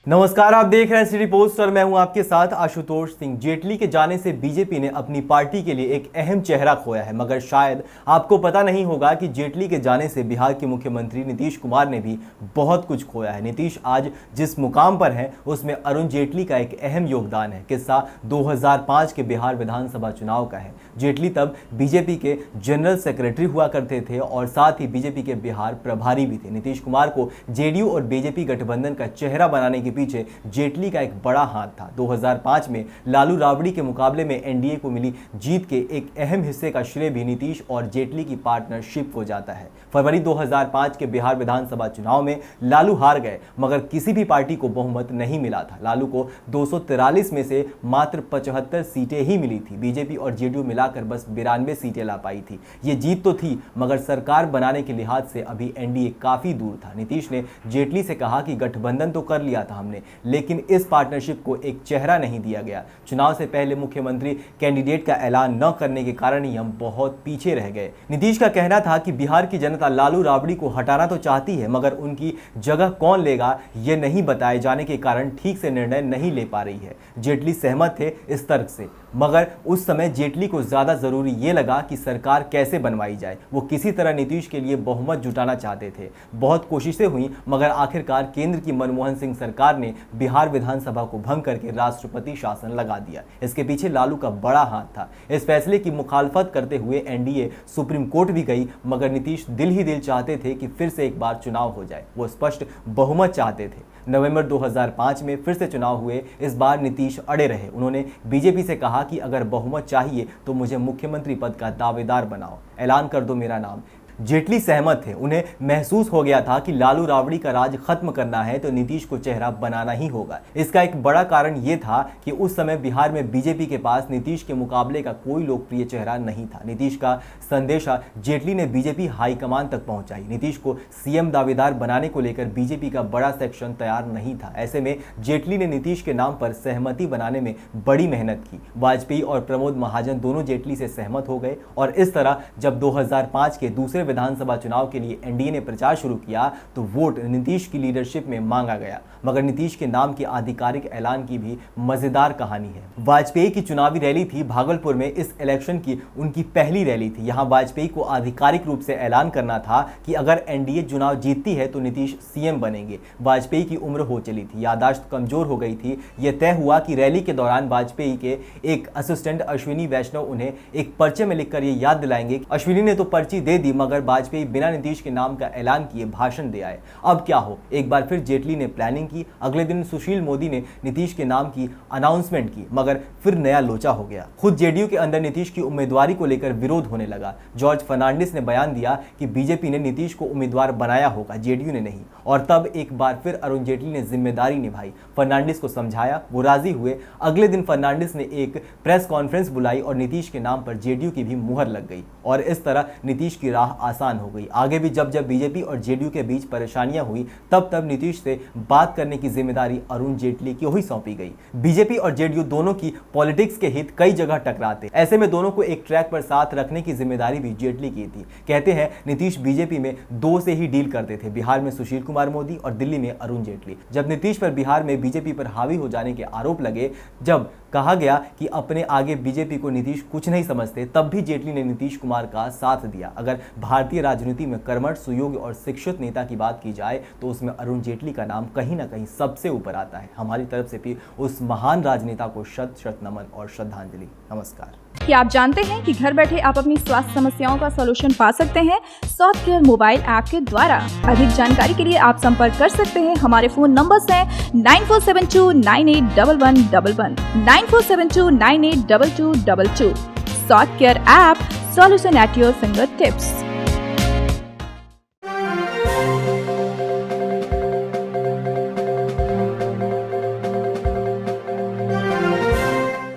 नमस्कार, आप देख रहे हैं सिटी पोस्ट और मैं हूं आपके साथ आशुतोष सिंह। जेटली के जाने से बीजेपी ने अपनी पार्टी के लिए एक अहम चेहरा खोया है, मगर शायद आपको पता नहीं होगा कि जेटली के जाने से बिहार के मुख्यमंत्री नीतीश कुमार ने भी बहुत कुछ खोया है। नीतीश आज जिस मुकाम पर हैं उसमें अरुण जेटली का एक अहम योगदान है। किस्सा 2005 के बिहार विधानसभा चुनाव का है। जेटली तब बीजेपी के जनरल सेक्रेटरी हुआ करते थे और साथ ही बीजेपी के बिहार प्रभारी भी थे। नीतीश कुमार को जेडीयू और बीजेपी गठबंधन का चेहरा बनाने के पीछे जेटली का एक बड़ा हाथ था। 2005 में लालू राबड़ी के मुकाबले में एनडीए को मिली जीत के एक अहम हिस्से का श्रेय भी नीतीश और जेटली की पार्टनरशिप को जाता है। फरवरी 2005 के बिहार विधानसभा चुनाव में लालू हार गए, मगर किसी भी पार्टी को बहुमत नहीं मिला था। लालू को 243 में से मात्र 75 सीटें ही मिली थी। बीजेपी और जेडीयू मिलाकर बस 92 सीटें ला पाई थी। ये जीत तो थी, मगर सरकार बनाने के लिहाज से अभी एनडीए काफी दूर था। नीतीश ने जेटली से कहा कि गठबंधन तो कर लिया था हमने, लेकिन इस पार्टनरशिप को एक चेहरा नहीं दिया गया। चुनाव से पहले मुख्यमंत्री कैंडिडेट का ऐलान न करने के कारण ही हम बहुत पीछे रह गए। नीतीश का कहना था कि बिहार की जनता लालू राबड़ी को हटाना तो चाहती है, मगर उनकी जगह कौन लेगा ये नहीं बताए जाने के कारण ठीक से निर्णय नहीं ले पा रही है। जेटली सहमत थे इस तर्क से, मगर उस समय जेटली को ज्यादा जरूरी ये लगा कि सरकार कैसे बनवाई जाए। वो किसी तरह नीतीश के लिए बहुमत जुटाना चाहते थे। बहुत कोशिशें हुई, मगर आखिरकार केंद्र की मनमोहन सिंह सरकार ने बिहार विधानसभा को भंग करके राष्ट्रपति शासन लगा दिया। इसके पीछे लालू का बड़ा हाथ था। इस फैसले की मुखालफत करते हुए एनडीए सुप्रीम कोर्ट भी गई, मगर नीतीश दिल ही दिल चाहते थे कि फिर से एक बार चुनाव हो जाए। वो स्पष्ट बहुमत चाहते थे। नवंबर 2005 में फिर से चुनाव हुए। इस बार नीतीश अड़े रहे। उन्होंने बीजेपी से कहा कि अगर बहुमत चाहिए तो मुझे मुख्यमंत्री पद का दावेदार बनाओ, ऐलान कर दो मेरा नाम। जेटली सहमत थे। उन्हें महसूस हो गया था कि लालू राबड़ी का राज खत्म करना है तो नीतीश को चेहरा बनाना ही होगा। इसका एक बड़ा कारण यह था कि उस समय बिहार में बीजेपी के पास नीतीश के मुकाबले का कोई लोकप्रिय चेहरा नहीं था। नीतीश का संदेशा जेटली ने बीजेपी हाईकमान तक पहुंचाई। नीतीश को सीएम दावेदार बनाने को लेकर बीजेपी का बड़ा सेक्शन तैयार नहीं था। ऐसे में जेटली ने नीतीश के नाम पर सहमति बनाने में बड़ी मेहनत की। वाजपेयी और प्रमोद महाजन दोनों जेटली से सहमत हो गए और इस तरह जब 2005 के दूसरे विधानसभा चुनाव के लिए एनडीए ने प्रचार शुरू किया तो वोट नीतीश की लीडरशिप में मांगा गया, मगर नीतीश के नाम के आधिकारिक ऐलान की भी मजेदार कहानी है। वाजपेयी की चुनावी रैली थी भागलपुर में। इस इलेक्शन की उनकी पहली रैली थी। यहां वाजपेयी को आधिकारिक रूप से ऐलान करना था कि अगर एनडीए चुनाव जीतती है तो नीतीश सीएम बनेंगे। वाजपेयी की उम्र हो चली थी, याददाश्त कमजोर हो गई थी। यह तय हुआ कि रैली के दौरान वाजपेयी के एक असिस्टेंट अश्विनी वैष्णव उन्हें एक पर्चे में लिखकर यह याद दिलाएंगे। अश्विनी ने तो पर्ची दे दी, मगर वाजपेयी बिना नीतीश के नाम का ऐलान किए भाषण दे आए। अब क्या हो, एक बार फिर जेटली ने प्लानिंग की। अगले दिन सुशील मोदी ने नीतीश के नाम की अनाउंसमेंट की, मगर फिर नया लोचा हो गया। खुद जेडीयू के अंदर नीतीश की उम्मीदवारी को लेकर विरोध होने लगा। जॉर्ज फर्नांडिस ने बयान दिया कि बीजेपी ने नीतीश को उम्मीदवार बनाया होगा, जेडीयू ने नहीं। और तब एक बार फिर अरुण जेटली ने जिम्मेदारी निभाई। फर्नांडिस को समझाया, वो राजी हुए। अगले दिन फर्नांडिस ने एक प्रेस कॉन्फ्रेंस बुलाई और नीतीश के नाम पर जेडीयू की भी मुहर लग गई और इस तरह नीतीश की राह आसान हो गई। आगे भी जब जब बीजेपी और जेडीयू के बीच परेशानियां हुई तब तब नीतीश से बात करने की जिम्मेदारी अरुण जेटली की ही सौंपी गई। बीजेपी और जेडीयू दोनों की पॉलिटिक्स के हित कई जगह टकराते, ऐसे में दोनों को एक ट्रैक पर साथ रखने की जिम्मेदारी भी जेटली की थी। कहते हैं नीतीश बीजेपी में दो से ही डील करते थे, बिहार में सुशील कुमार मोदी और दिल्ली में अरुण जेटली। जब नीतीश पर बिहार में बीजेपी पर हावी हो जाने के आरोप लगे, जब कहा गया कि अपने आगे बीजेपी को नीतीश कुछ नहीं समझते, तब भी जेटली ने नीतीश कुमार का साथ दिया। अगर भारतीय राजनीति में कर्मठ, सुयोग्य और शिक्षित नेता की बात की जाए तो उसमें अरुण जेटली का नाम कहीं ना कहीं सबसे ऊपर आता है। हमारी तरफ से भी उस महान राजनेता को शत शत नमन और श्रद्धांजलि। नमस्कार। क्या आप जानते हैं कि घर बैठे आप अपनी स्वास्थ्य समस्याओं का सलूशन पा सकते हैं सॉफ्ट केयर मोबाइल ऐप के द्वारा। अधिक जानकारी के लिए आप संपर्क कर सकते हैं। हमारे फोन नंबर्स हैं 9472981111, 9472982222। Soft care app, solution at your finger tips.